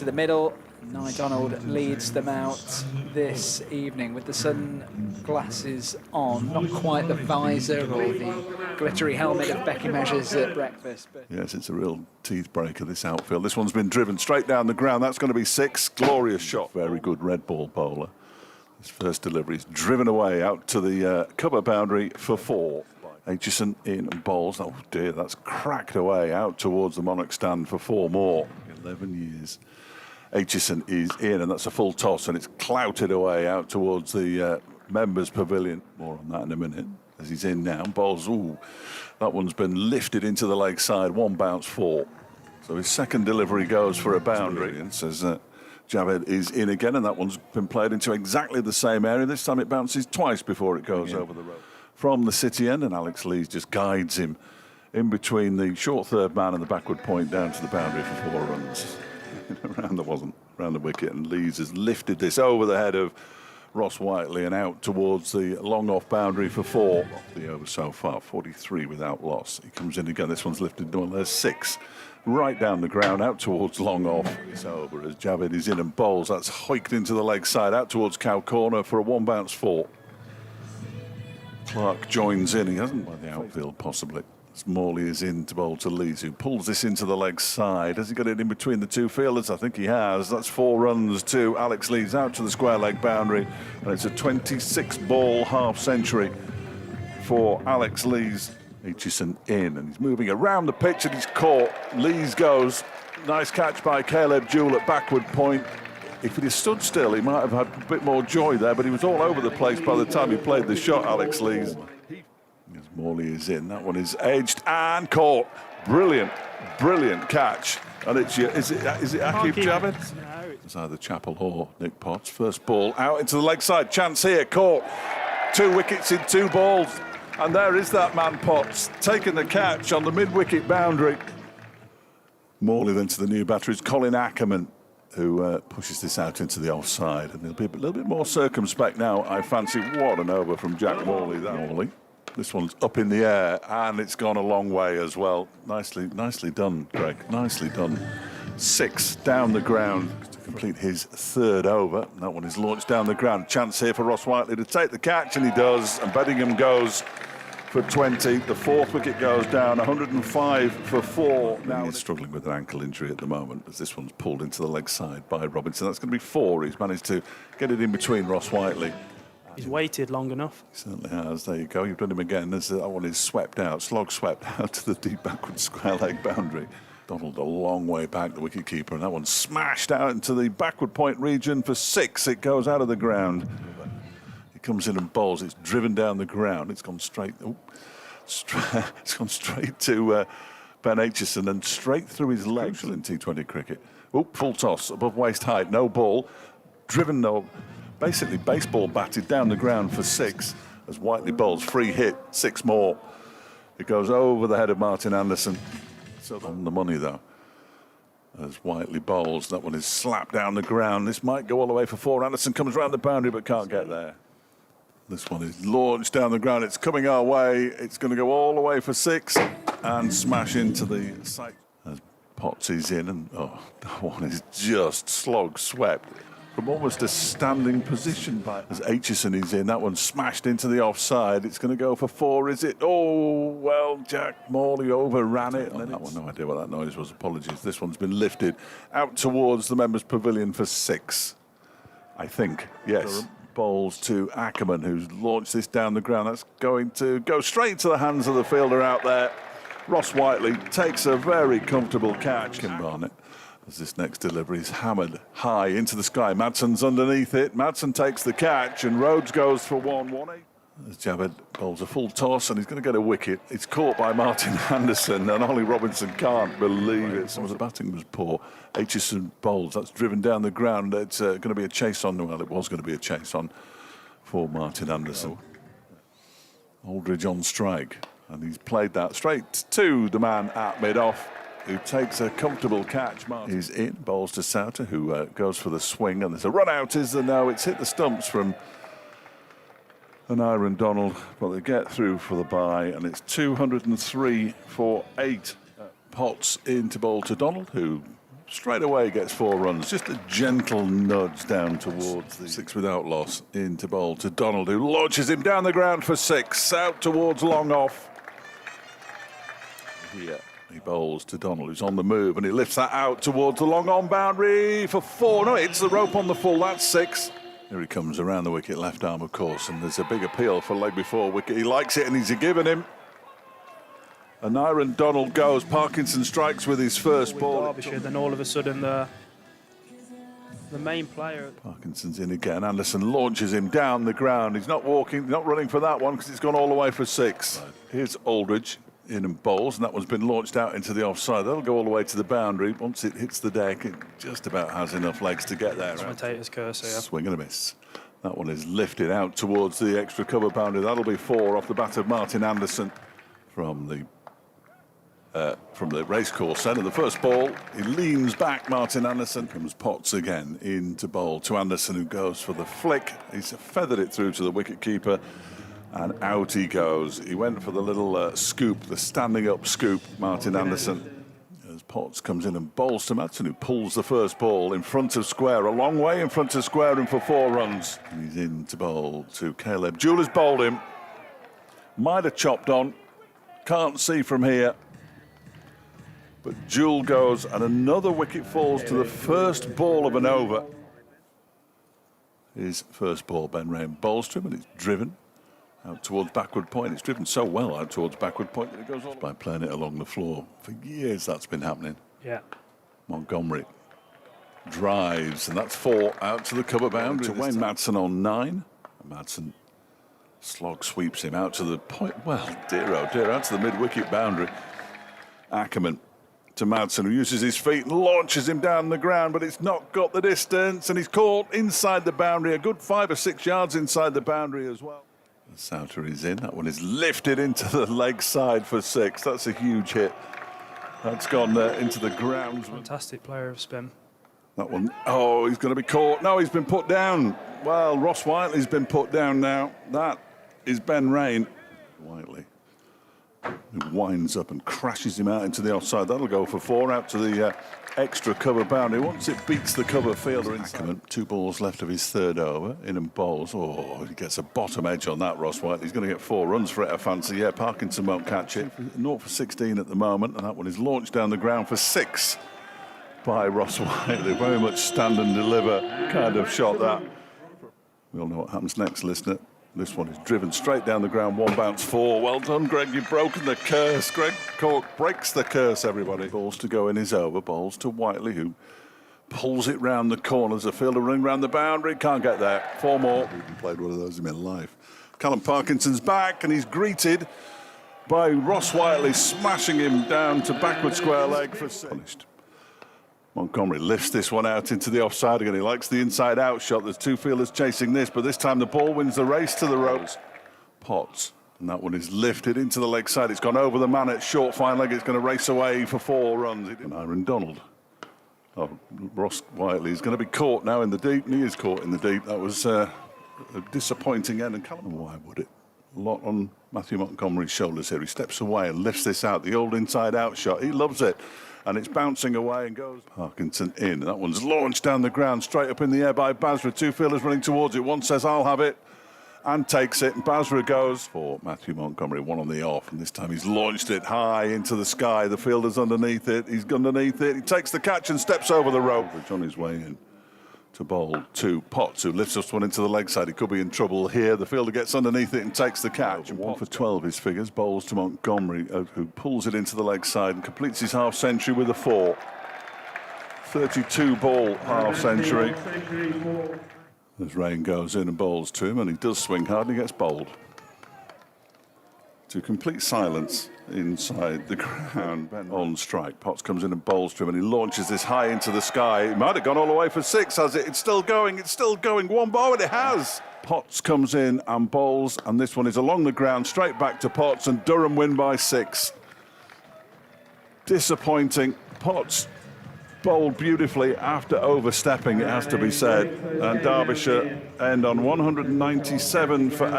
into the middle. Donald leads them out this evening with the sunglasses on, not quite the visor or the glittery helmet of Becky Measures at breakfast. But yes, it's a real teeth breaker, this outfield. This one's been driven straight down the ground. That's going to be 6. Glorious shot. Very good red ball bowler. His first delivery is driven away out to the cover boundary for 4. Aitchison in and bowls. Oh dear, that's cracked away out towards the Monarch stand for 4 more. 11 years. Aitchison is in, and that's a full toss, and it's clouted away out towards the members' pavilion. More on that in a minute. As he's in now, bowls. Ooh, that one's been lifted into the leg side. 1 bounce 4. So his second delivery goes for a boundary, and says Javed is in again, and that one's been played into exactly the same area. This time it bounces twice before it goes over the road. From the city end, and Alex Lees just guides him in between the short third man and the backward point down to the boundary for 4 runs. Around the wicket, and Lees has lifted this over the head of Ross Whiteley and out towards the long off boundary for 4. The over so far, 43 without loss. He comes in again. This one's lifted. Well, there's 6. Right down the ground, out towards long off. It's over as Javed is in and bowls. That's hoiked into the leg side, out towards cow corner for a 1 bounce 4. Clark joins in. He hasn't by the outfield, possibly. As Morley is in to bowl to Lees, who pulls this into the leg side. Has he got it in between the 2 fielders? I think he has. That's 4 runs to Alex Lees out to the square leg boundary. And it's a 26-ball half century for Alex Lees. Aitchison in, and he's moving around the pitch, and he's caught. Lees goes. Nice catch by Caleb Jewell at backward point. If he'd stood still, he might have had a bit more joy there, but he was all over the place by the time he played the shot, Alex Lees. As Morley is in, that one is edged and caught. Brilliant, brilliant catch. And it's is it Akib Javed? no, It's either Chappell or Nick Potts. First ball out into the leg side. Chance here, caught. 2 wickets in 2 balls. And there is that man Potts taking the catch on the mid-wicket boundary. Morley then to the new batter is Colin Ackerman, who pushes this out into the offside. And he'll be a little bit more circumspect now, I fancy. What an over from Jack Morley, that Morley. This one's up in the air, and it's gone a long way as well. Nicely done, Greg. Nicely done. 6 down the ground to complete his 3rd over. And that one is launched down the ground. Chance here for Ross Whiteley to take the catch, and he does. And Beddingham goes for 20. The 4th wicket goes down, 105 for 4. Now he's struggling with an ankle injury at the moment, as this one's pulled into the leg side by Robinson. That's going to be 4. He's managed to get it in between Ross Whiteley. He's waited long enough. He certainly has. There you go. You've done him again. As that one is swept out, slog swept out to the deep backward square leg boundary. Donald a long way back, the wicketkeeper, and that one smashed out into the backward point region for 6. It goes out of the ground. He comes in and bowls. It's driven down the ground. It's gone straight. It's gone straight to Ben Aitchison and straight through his legs in T20 cricket. Full toss above waist height. No ball. Driven no. Basically baseball batted down the ground for 6 as Whiteley bowls. Free hit. 6 more. It goes over the head of Martin Anderson. So on the money though, as Whiteley bowls. That one is slapped down the ground. This might go all the way for 4. Anderson comes round the boundary but can't get there. This one is launched down the ground. It's coming our way. It's going to go all the way for 6 and smash into the site. As Potts is in, and that one is just slog swept from almost a standing position as Aitchison is in. That one smashed into the offside. It's going to go for 4, is it? Oh, well, Jack Morley overran it. And that one, no idea what that noise was. Apologies. This one's been lifted out towards the members' pavilion for 6, I think. Yes. Bowls to Ackerman, who's launched this down the ground. That's going to go straight to the hands of the fielder out there. Ross Whiteley takes a very comfortable catch. Kim Barnett, as this next delivery is hammered high into the sky. Madsen's underneath it. Madsen takes the catch, and Rhodes goes for 1-1-8. As Javed bowls a full toss, and he's going to get a wicket. It's caught by Martin Anderson, and Ollie Robinson can't believe it. Some of the batting was poor. Aitchison bowls. That's driven down the ground. It's going to be a chase on. Well, it was going to be a chase on for Martin Anderson. Aldridge on strike, and he's played that straight to the man at mid-off, who takes a comfortable catch. He's in, bowls to Souter, who goes for the swing, and there's a run out. No, it's hit the stumps from an Aaron Donald, but they get through for the bye, and it's 203 for 8. Potts in to bowl to Donald, who Straight away gets 4 runs. Just a gentle nudge down towards the 6 without loss. Into bowl to Donald, who launches him down the ground for 6. Out towards long off. Here he bowls to Donald, who's on the move, and he lifts that out towards the long on boundary for 4. No, it's the rope on the full. That's 6. Here he comes around the wicket, left arm, of course, and there's a big appeal for leg before wicket. He likes it, and he's given him. And Aaron Donald goes. Parkinson strikes with his first ball. Derbyshire, then all of a sudden the main player. Parkinson's in again. Anderson launches him down the ground. He's not walking, not running for that one because it's gone all the way for 6. Right. Here's Aldridge in and bowls, and that one's been launched out into the offside. That'll go all the way to the boundary. Once it hits the deck, it just about has enough legs to get there. Commentator's curse here. Swing and a miss. That one is lifted out towards the extra cover boundary. That'll be 4 off the bat of Martin Anderson from the racecourse then. And the first ball, he leans back, Martin Anderson. Comes Potts again into bowl to Anderson, who goes for the flick. He's feathered it through to the wicket-keeper, and out he goes. He went for the little scoop, the standing up scoop, Martin Anderson. As Potts comes in and bowls to Madsen, who pulls the first ball in front of square, a long way in front of square, and for 4 runs. And he's in to bowl to Caleb. Jewell has bowled him. Might have chopped on. Can't see from here. But Jewell goes, and another wicket falls to the first ball of an over. His first ball, Ben Rain bowls to him, and it's driven out towards backward point. It's driven so well out towards backward point that it goes on by playing it along the floor. For years that's been happening. Yeah. Montgomery drives, and that's 4 out to the cover boundary. To Wayne Madsen on 9. Madsen slog sweeps him out to the point. Well, dear oh dear, out to the mid-wicket boundary. Ackerman to Madsen, who uses his feet and launches him down the ground, but it's not got the distance, and he's caught inside the boundary, a good 5 or 6 yards inside the boundary as well. The Souter is in. That one is lifted into the leg side for 6. That's a huge hit. That's gone into the grounds. Fantastic player of spin. That one, oh, he's going to be caught. No, he's been put down. Well, Ross Whiteley's been put down now. That is Ben Rain. Whiteley, who winds up and crashes him out into the offside. That'll go for 4 out to the extra cover boundary. Once it beats the cover fielder. Ackerman, 2 balls left of his 3rd over. In and bowls. Oh, he gets a bottom edge on that, Ross Whiteley. He's going to get 4 runs for it, I fancy. Yeah, Parkinson won't catch it. 0 for 16 at the moment, and that one is launched down the ground for 6 by Ross Whiteley. Very much stand and deliver kind of shot, that. We all know what happens next, listener. This one is driven straight down the ground, 1 bounce 4. Well done, Greg. You've broken the curse. Greg Cork breaks the curse, everybody. Balls to go in his over. Balls to Whiteley, who pulls it round the corners. The fielder running round the boundary. Can't get there. 4 more. I haven't played one of those in my life. Callum Parkinson's back, and he's greeted by Ross Whiteley smashing him down to backward square leg for 6. Punished. Montgomery lifts this one out into the offside again. He likes the inside-out shot. There's 2 fielders chasing this, but this time the ball wins the race to the ropes. Potts, and that one is lifted into the leg side. It's gone over the man at short fine leg. It's going to race away for 4 runs. And Aaron Donald. Oh, Ross Whiteley is going to be caught now in the deep, and he is caught in the deep. That was a disappointing end. And Callum, why would it? A lot on Matthew Montgomery's shoulders here. He steps away and lifts this out. The old inside-out shot. He loves it. And it's bouncing away and goes. Parkinson in. That one's launched down the ground, straight up in the air by Basra. 2 fielders running towards it. One says, I'll have it, and takes it. And Basra goes for Matthew Montgomery, 1 on the off. And this time he's launched it high into the sky. The fielder's underneath it. He's underneath it. He takes the catch and steps over the rope. On his way in to bowl to Potts, who lifts this one into the leg side. He could be in trouble here. The fielder gets underneath it and takes the catch. And 1 for 12 his figures. Bowls to Montgomery, who pulls it into the leg side and completes his half century with a 4. 32 ball half century. As Rain goes in and bowls to him, and he does swing hard and he gets bowled. To complete silence inside the ground. On strike. Potts comes in and bowls to him, and he launches this high into the sky. It might have gone all the way for 6, has it? It's still going. It's still going. 1 ball, and it has. Potts comes in and bowls, and this one is along the ground, straight back to Potts, and Durham win by 6. Disappointing. Potts bowled beautifully after overstepping, it has to be said. And Derbyshire end on 197 for 8.